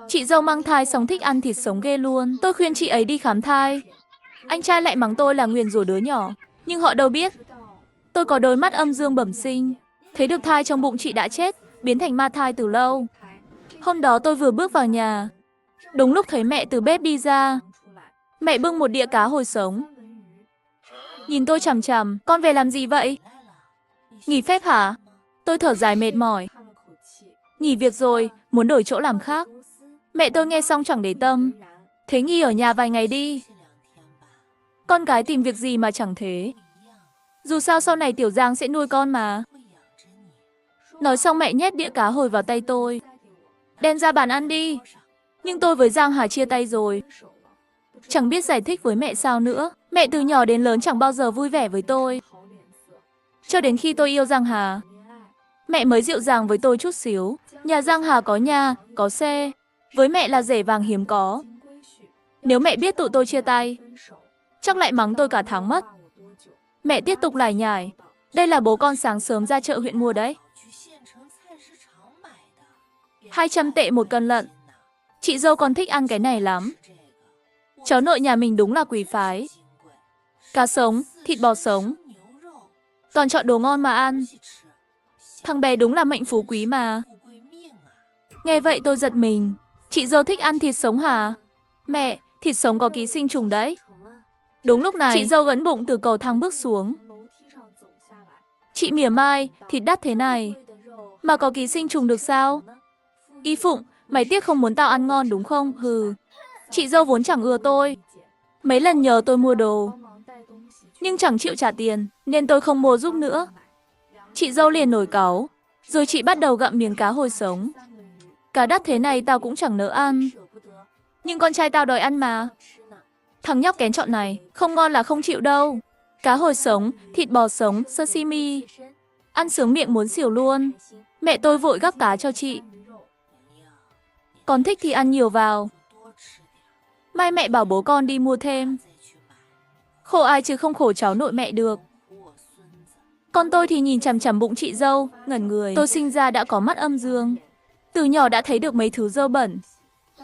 Chị dâu mang thai xong thích ăn thịt sống ghê luôn. Tôi khuyên chị ấy đi khám thai. Anh trai lại mắng tôi là nguyền rủa đứa nhỏ. Nhưng họ đâu biết, tôi có đôi mắt âm dương bẩm sinh. Thấy được thai trong bụng chị đã chết, biến thành ma thai từ lâu. Hôm đó tôi vừa bước vào nhà, đúng lúc thấy mẹ từ bếp đi ra. Mẹ bưng một đĩa cá hồi sống. Nhìn tôi chằm chằm, con về làm gì vậy? Nghỉ phép hả? Tôi thở dài mệt mỏi. Nghỉ việc rồi, muốn đổi chỗ làm khác. Mẹ tôi nghe xong chẳng để tâm. Thế nghỉ ở nhà vài ngày đi. Con gái tìm việc gì mà chẳng thế. Dù sao sau này Tiểu Giang sẽ nuôi con mà. Nói xong mẹ nhét đĩa cá hồi vào tay tôi. Đem ra bàn ăn đi. Nhưng tôi với Giang Hà chia tay rồi. Chẳng biết giải thích với mẹ sao nữa. Mẹ từ nhỏ đến lớn chẳng bao giờ vui vẻ với tôi. Cho đến khi tôi yêu Giang Hà, mẹ mới dịu dàng với tôi chút xíu. Nhà Giang Hà có nhà, có xe. Với mẹ là rể vàng hiếm có. Nếu mẹ biết tụi tôi chia tay, chắc lại mắng tôi cả tháng mất. Mẹ tiếp tục lải nhải. Đây là bố con sáng sớm ra chợ huyện mua đấy. 200 tệ một cân lợn. Chị dâu con thích ăn cái này lắm. Cháu nội nhà mình đúng là quý phái. Cá sống, thịt bò sống. Toàn chọn đồ ngon mà ăn. Thằng bé đúng là mệnh phú quý mà. Nghe vậy tôi giật mình. Chị dâu thích ăn thịt sống hả? Mẹ, thịt sống có ký sinh trùng đấy. Đúng lúc này, chị dâu gẫn bụng từ cầu thang bước xuống. Chị mỉa mai, thịt đắt thế này mà có ký sinh trùng được sao? Y Phụng, mày tiếc không muốn tao ăn ngon đúng không? Hừ. Chị dâu vốn chẳng ưa tôi. Mấy lần nhờ tôi mua đồ, nhưng chẳng chịu trả tiền, nên tôi không mua giúp nữa. Chị dâu liền nổi cáu, rồi chị bắt đầu gặm miếng cá hồi sống. Cá đắt thế này tao cũng chẳng nỡ ăn. Nhưng con trai tao đòi ăn mà. Thằng nhóc kén chọn này, không ngon là không chịu đâu. Cá hồi sống, thịt bò sống, sashimi. Ăn sướng miệng muốn xỉu luôn. Mẹ tôi vội gắp cá cho chị. Con thích thì ăn nhiều vào. Mai mẹ bảo bố con đi mua thêm. Khổ ai chứ không khổ cháu nội mẹ được. Con tôi thì nhìn chằm chằm bụng chị dâu, ngẩn người. Tôi sinh ra đã có mắt âm dương. Từ nhỏ đã thấy được mấy thứ dơ bẩn.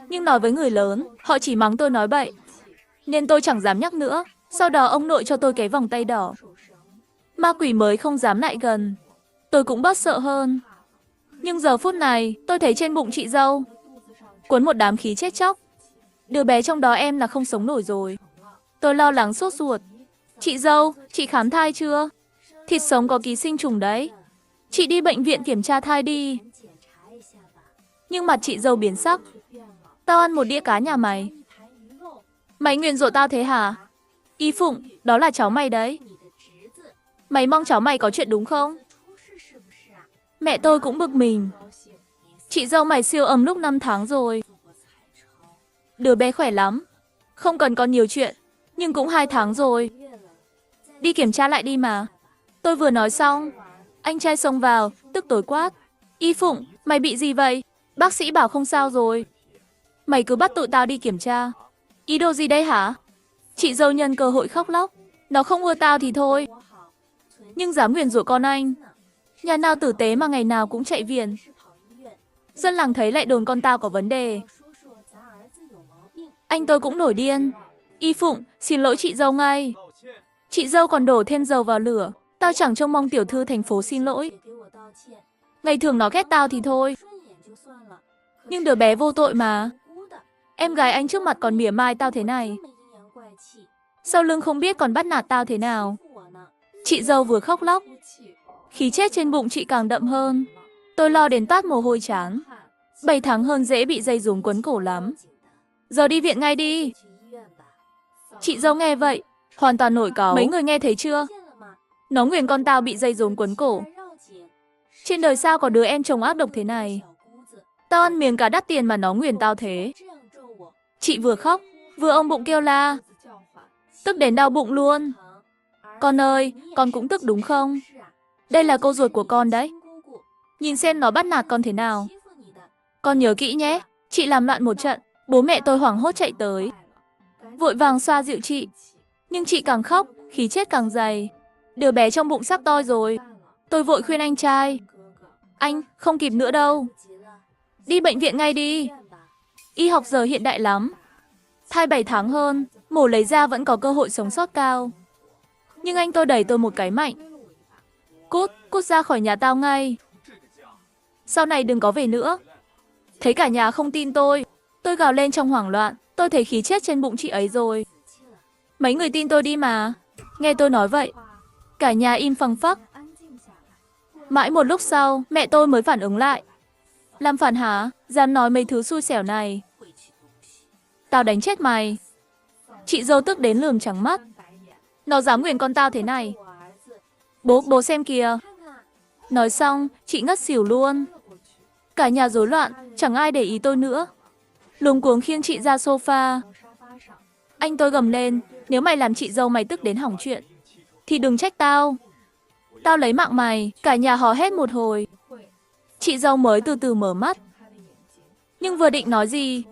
Nhưng nói với người lớn, họ chỉ mắng tôi nói bậy. Nên tôi chẳng dám nhắc nữa. Sau đó ông nội cho tôi cái vòng tay đỏ. Ma quỷ mới không dám lại gần. Tôi cũng bớt sợ hơn. Nhưng giờ phút này, tôi thấy trên bụng chị dâu cuốn một đám khí chết chóc. Đứa bé trong đó em là không sống nổi rồi. Tôi lo lắng sốt ruột. Chị dâu, chị khám thai chưa? Thịt sống có ký sinh trùng đấy. Chị đi bệnh viện kiểm tra thai đi. Nhưng mặt chị dâu biến sắc. Tao ăn một đĩa cá nhà mày. Mày nguyền rủa tao thế hả? Y Phụng, đó là cháu mày đấy. Mày mong cháu mày có chuyện đúng không? Mẹ tôi cũng bực mình. Chị dâu mày siêu âm lúc 5 tháng rồi. Đứa bé khỏe lắm. Không cần con nhiều chuyện. Nhưng cũng 2 tháng rồi. Đi kiểm tra lại đi mà. Tôi vừa nói xong, anh trai xông vào, tức tối quát. Y Phụng, mày bị gì vậy? Bác sĩ bảo không sao rồi. Mày cứ bắt tụi tao đi kiểm tra. Ý đồ gì đây hả? Chị dâu nhân cơ hội khóc lóc. Nó không ưa tao thì thôi. Nhưng dám nguyền rủa con anh. Nhà nào tử tế mà ngày nào cũng chạy viện. Dân làng thấy lại đồn con tao có vấn đề. Anh tôi cũng nổi điên. Y Phụng, xin lỗi chị dâu ngay. Chị dâu còn đổ thêm dầu vào lửa. Tao chẳng trông mong tiểu thư thành phố xin lỗi. Ngày thường nó ghét tao thì thôi. Nhưng đứa bé vô tội mà. Em gái anh trước mặt còn mỉa mai tao thế này. Sau lưng không biết còn bắt nạt tao thế nào. Chị dâu vừa khóc lóc. Khí chết trên bụng chị càng đậm hơn. Tôi lo đến toát mồ hôi chán. 7 tháng hơn dễ bị dây rốn quấn cổ lắm. Giờ đi viện ngay đi. Chị dâu nghe vậy, hoàn toàn nổi cáu. Mấy người nghe thấy chưa? Nó nguyền con tao bị dây rốn quấn cổ. Trên đời sao có đứa em chồng ác độc thế này. Tao ăn miếng cá đắt tiền mà nó nguyền tao thế. Chị vừa khóc, vừa ôm bụng kêu la. Tức đến đau bụng luôn. Con ơi, con cũng tức đúng không? Đây là cô ruột của con đấy. Nhìn xem nó bắt nạt con thế nào. Con nhớ kỹ nhé. Chị làm loạn một trận, bố mẹ tôi hoảng hốt chạy tới. Vội vàng xoa dịu chị. Nhưng chị càng khóc, khí chết càng dày. Đứa bé trong bụng sắp to rồi. Tôi vội khuyên anh trai. Anh, không kịp nữa đâu. Đi bệnh viện ngay đi. Y học giờ hiện đại lắm. Thai 7 tháng hơn, mổ lấy ra vẫn có cơ hội sống sót cao. Nhưng anh tôi đẩy tôi một cái mạnh. Cút ra khỏi nhà tao ngay. Sau này đừng có về nữa. Thấy cả nhà không tin tôi gào lên trong hoảng loạn. Tôi thấy khí chết trên bụng chị ấy rồi. Mấy người tin tôi đi mà. Nghe tôi nói vậy, cả nhà im phăng phắc. Mãi một lúc sau, mẹ tôi mới phản ứng lại. Làm phản hả? Dám nói mấy thứ xui xẻo này. Tao đánh chết mày. Chị dâu tức đến lườm trắng mắt. Nó dám nguyền con tao thế này. Bố xem kìa. Nói xong, chị ngất xỉu luôn. Cả nhà rối loạn, chẳng ai để ý tôi nữa. Luống cuống khiêng chị ra sofa. Anh tôi gầm lên, nếu mày làm chị dâu mày tức đến hỏng chuyện, thì đừng trách tao. Tao lấy mạng mày. Cả nhà hò hét một hồi. Chị dâu mới từ từ mở mắt. Nhưng vừa định nói gì,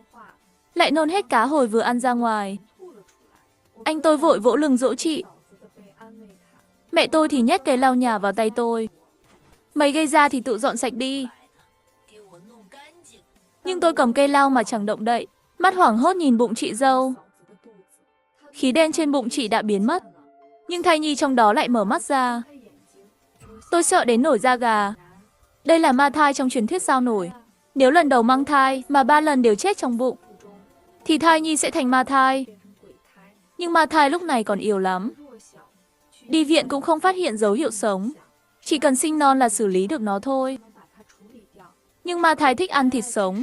lại nôn hết cá hồi vừa ăn ra ngoài. Anh tôi vội vỗ lưng dỗ chị. Mẹ tôi thì nhét cái lau nhà vào tay tôi. Mày gây ra thì tự dọn sạch đi. Nhưng tôi cầm cây lau mà chẳng động đậy, mắt hoảng hốt nhìn bụng chị dâu. Khí đen trên bụng chị đã biến mất, nhưng thai nhi trong đó lại mở mắt ra. Tôi sợ đến nổi da gà. Đây là ma thai trong truyền thuyết sao nổi. Nếu lần đầu mang thai mà 3 lần đều chết trong bụng, thì thai nhi sẽ thành ma thai. Nhưng ma thai lúc này còn yếu lắm. Đi viện cũng không phát hiện dấu hiệu sống. Chỉ cần sinh non là xử lý được nó thôi. Nhưng ma thai thích ăn thịt sống.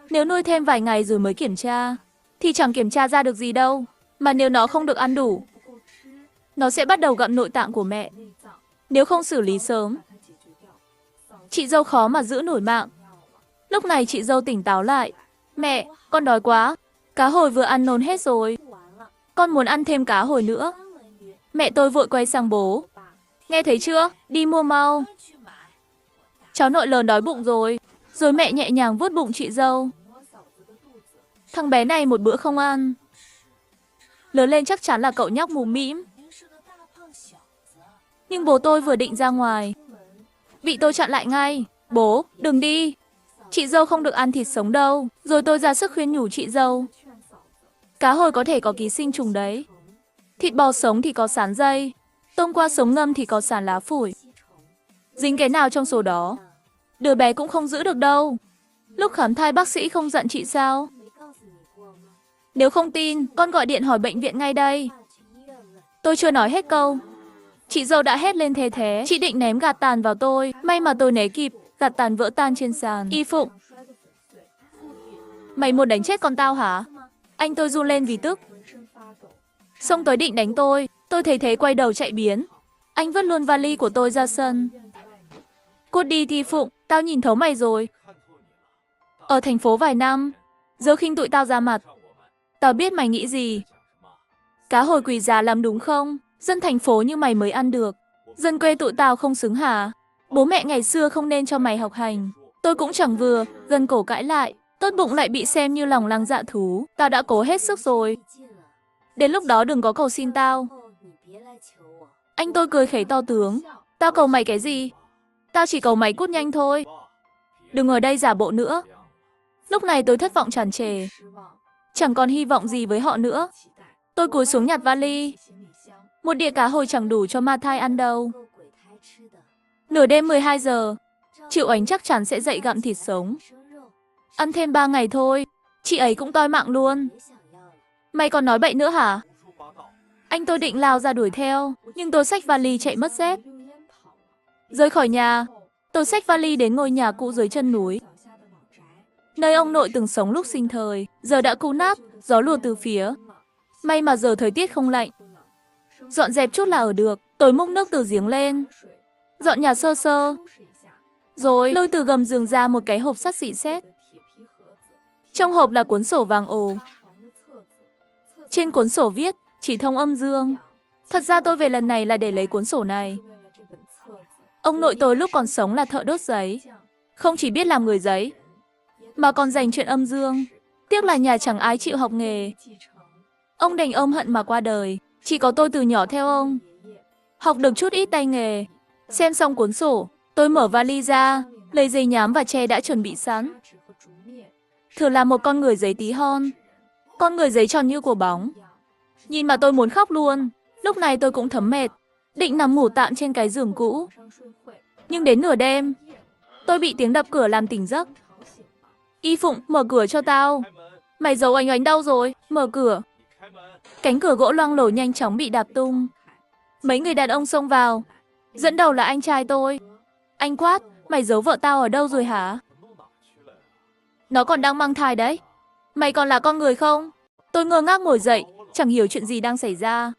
Nếu nuôi thêm vài ngày rồi mới kiểm tra, thì chẳng kiểm tra ra được gì đâu. Mà nếu nó không được ăn đủ, nó sẽ bắt đầu gặm nội tạng của mẹ. Nếu không xử lý sớm, chị dâu khó mà giữ nổi mạng. Lúc này chị dâu tỉnh táo lại. Mẹ, con đói quá. Cá hồi vừa ăn nôn hết rồi. Con muốn ăn thêm cá hồi nữa. Mẹ tôi vội quay sang bố. Nghe thấy chưa? Đi mua mau. Cháu nội lớn đói bụng rồi. Rồi mẹ nhẹ nhàng vuốt bụng chị dâu. Thằng bé này một bữa không ăn, lớn lên chắc chắn là cậu nhóc mù mĩm. Nhưng bố tôi vừa định ra ngoài, bị tôi chặn lại ngay. Bố, đừng đi. Chị dâu không được ăn thịt sống đâu. Rồi tôi ra sức khuyên nhủ chị dâu. Cá hồi có thể có ký sinh trùng đấy. Thịt bò sống thì có sán dây. Tôm qua sống ngâm thì có sán lá phổi. Dính cái nào trong số đó, đứa bé cũng không giữ được đâu. Lúc khám thai bác sĩ không giận chị sao? Nếu không tin, con gọi điện hỏi bệnh viện ngay đây. Tôi chưa nói hết câu, chị dâu đã hét lên thề thế. Chị định ném gạt tàn vào tôi. May mà tôi né kịp, gạt tàn vỡ tan trên sàn. Y Phụng, mày muốn đánh chết con tao hả? Anh tôi run lên vì tức, xông tới định đánh tôi. Tôi thấy thế quay đầu chạy biến. Anh vứt luôn vali của tôi ra sân. Cút đi Thi Phụng, tao nhìn thấu mày rồi. Ở thành phố vài năm, giờ khinh tụi tao ra mặt. Tao biết mày nghĩ gì. Cá hồi quý giá lắm đúng không? Dân thành phố như mày mới ăn được. Dân quê tụi tao không xứng hả? Bố mẹ ngày xưa không nên cho mày học hành. Tôi cũng chẳng vừa, gần cổ cãi lại. Tốt bụng lại bị xem như lòng lăng dạ thú. Tao đã cố hết sức rồi. Đến lúc đó đừng có cầu xin tao. Anh tôi cười khẩy to tướng. Tao cầu mày cái gì? Tao chỉ cầu mày cút nhanh thôi. Đừng ở đây giả bộ nữa. Lúc này tôi thất vọng tràn trề. Chẳng còn hy vọng gì với họ nữa. Tôi cúi xuống nhặt vali. Một đĩa cá hồi chẳng đủ cho ma thai ăn đâu. Nửa đêm 12 giờ, Triệu Ánh chắc chắn sẽ dậy gặm thịt sống. Ăn thêm 3 ngày thôi, chị ấy cũng toi mạng luôn. Mày còn nói bậy nữa hả? Anh tôi định lao ra đuổi theo, nhưng tôi xách vali chạy mất dép. Rời khỏi nhà, tôi xách vali đến ngôi nhà cũ dưới chân núi, nơi ông nội từng sống lúc sinh thời. Giờ đã cũ nát, gió lùa từ phía. May mà giờ thời tiết không lạnh. Dọn dẹp chút là ở được. Tôi múc nước từ giếng lên, dọn nhà sơ sơ. Rồi lôi từ gầm giường ra một cái hộp sắt xị sét. Trong hộp là cuốn sổ vàng ồ. Trên cuốn sổ viết chỉ thông âm dương. Thật ra tôi về lần này là để lấy cuốn sổ này. Ông nội tôi lúc còn sống là thợ đốt giấy. Không chỉ biết làm người giấy, mà còn dành chuyện âm dương. Tiếc là nhà chẳng ai chịu học nghề. Ông đành ôm hận mà qua đời. Chỉ có tôi từ nhỏ theo ông, học được chút ít tay nghề. Xem xong cuốn sổ, tôi mở vali ra, lấy giấy nhám và tre đã chuẩn bị sẵn. Thừa là một con người giấy tí hon. Con người giấy tròn như quả bóng. Nhìn mà tôi muốn khóc luôn. Lúc này tôi cũng thấm mệt, định nằm ngủ tạm trên cái giường cũ. Nhưng đến nửa đêm, tôi bị tiếng đập cửa làm tỉnh giấc. Y Phụng, mở cửa cho tao. Mày giấu Oánh Oánh đâu rồi? Mở cửa. Cánh cửa gỗ loang lổ nhanh chóng bị đạp tung. Mấy người đàn ông xông vào. Dẫn đầu là anh trai tôi. Anh quát, mày giấu vợ tao ở đâu rồi hả? Nó còn đang mang thai đấy. Mày còn là con người không? Tôi ngơ ngác ngồi dậy, chẳng hiểu chuyện gì đang xảy ra.